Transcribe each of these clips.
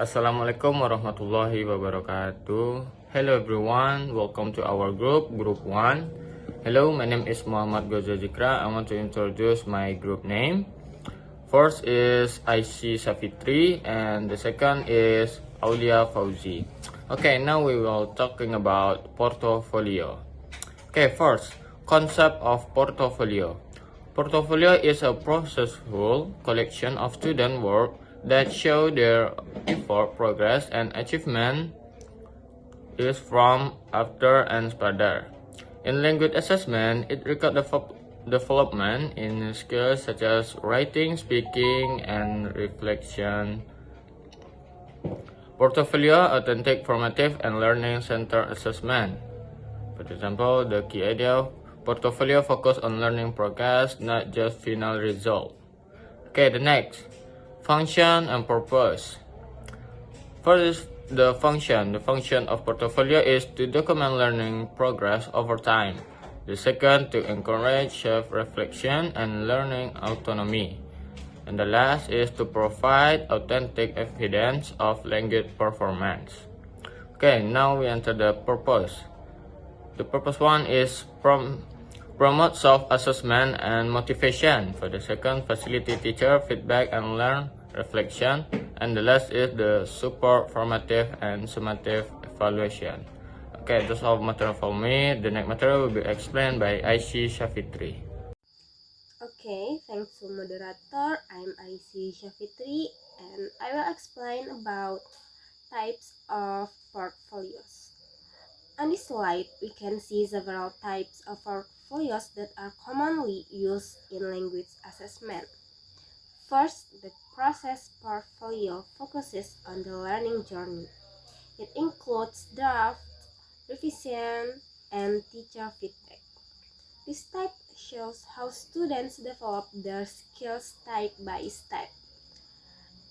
Assalamualaikum warahmatullahi wabarakatuh. Hello everyone, welcome to our group 1. Hello, my name is Muhammad Goza Zikra. I want to introduce my group name. First is IC Safitri and the second is Aulia Fauzi. Okay, now we will talking about portfolio. Okay, first, concept of portfolio. Portfolio is a processful collection of student work that show their effort, progress, and achievement is from after and spadar. In language assessment, it records development in skills such as writing, speaking, and reflection. Portfolio authentic, formative, and learning-centered assessment. For example, the key idea of portfolio focus on learning progress, not just final result. Okay, the next, function and purpose. First, the function of portfolio is to document learning progress over time. The second, to encourage self-reflection and learning autonomy. And the last is to provide authentic evidence of language performance. Okay, now we enter the purpose. The purpose one is promote self-assessment and motivation. For the second, facilitate teacher feedback and learn reflection. And the last is the support formative and summative evaluation. Okay, that's all material for me. The next material will be explained by Aishi Shafitri. Okay, thanks to moderator. I'm Aishi Shafitri and I will explain about types of portfolios. On this slide, we can see several types of portfolios that are commonly used in language assessment. First, the process portfolio focuses on the learning journey. It includes draft, revision, and teacher feedback. This type shows how students develop their skills step by step.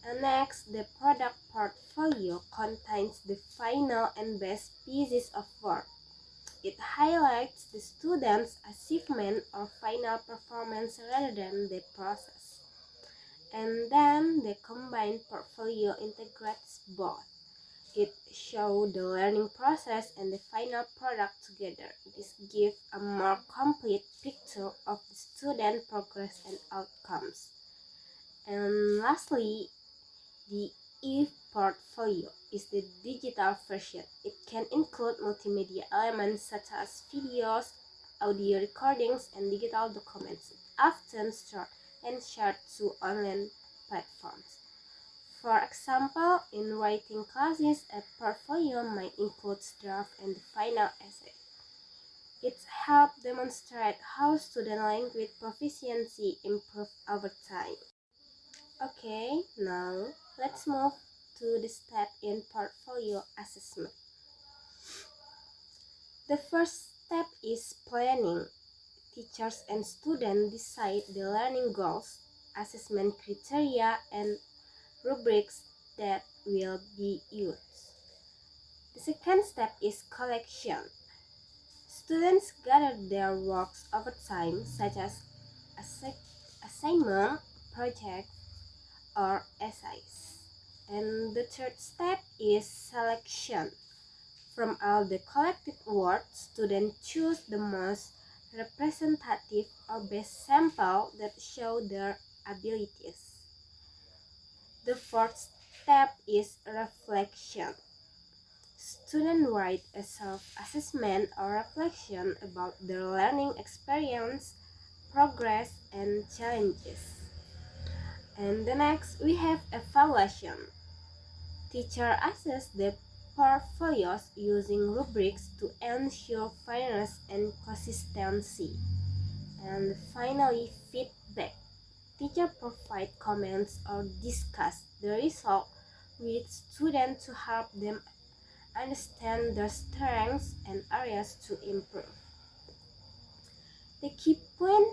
And next, the product portfolio contains the final and best pieces of work. It highlights the student's achievement or final performance rather than the process. And then the combined portfolio integrates both. It shows the learning process and the final product together. This gives a more complete picture of the student progress and outcomes. And lastly, the e-portfolio is the digital version. It can include multimedia elements such as videos, audio recordings, and digital documents, often stored and shared to online platforms. For example, in writing classes, a portfolio might include draft and the final essay. It helps demonstrate how student language proficiency improves over time. Okay, now let's move to the step in portfolio assessment. The first step is planning. Teachers and students decide the learning goals, assessment criteria, and rubrics that will be used. The second step is collection. Students gather their works over time, such as assignment, projects, or essays. And the third step is selection. From all the collected work, students choose the most representative or best sample that show their abilities. The fourth step is reflection. Students write a self-assessment or reflection about their learning experience, progress, and challenges. And the next, we have evaluation. Teacher assess the portfolios using rubrics to ensure fairness and consistency. And finally, feedback. Teacher provide comments or discuss the result with students to help them understand their strengths and areas to improve. The key point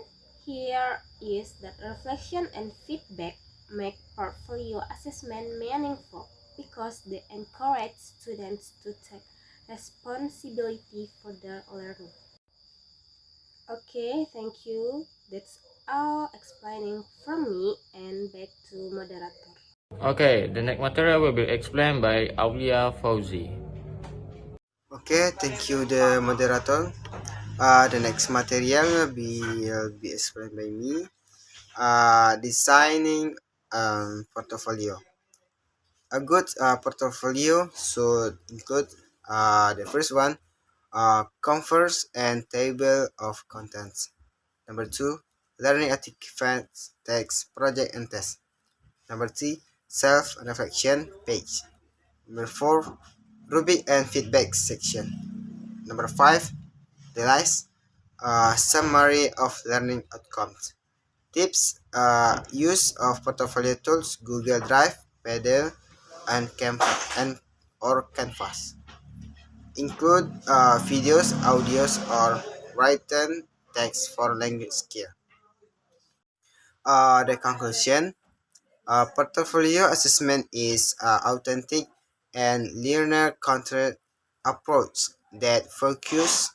here is that reflection and feedback make portfolio assessment meaningful because they encourage students to take responsibility for their learning. Okay, thank you. That's all explaining from me, and back to moderator. Okay, the next material will be explained by Aulia Fauzi. Okay, thank you, the moderator. The next material will be explained by me. Designing portfolio. A good portfolio should include the first one, covers and table of contents. Number two, learning artifacts, text, project, and test. Number three, self-reflection page. Number four, rubric and feedback section. Number five, the last, summary of learning outcomes. Tips: use of portfolio tools, Google Drive, Paddle, and Canvas. Include videos, audios, or written text for language skill. The conclusion: portfolio assessment is authentic and learner-centered approach that focus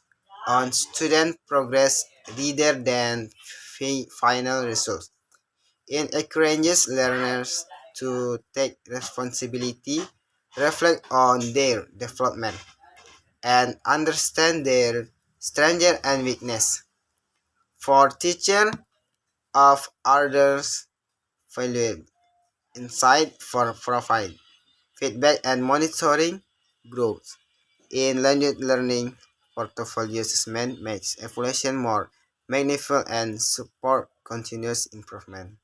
on student progress rather than final results. It encourages learners to take responsibility, reflect on their development, and understand their strengths and weakness. For teachers of others, valuable insight for provide feedback and monitoring growth. In language learning, portfolio assessment makes evaluation more meaningful and support continuous improvement.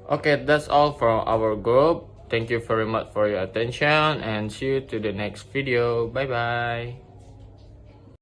Okay, that's all from our group. Thank you very much for your attention and see you to the next video. Bye bye.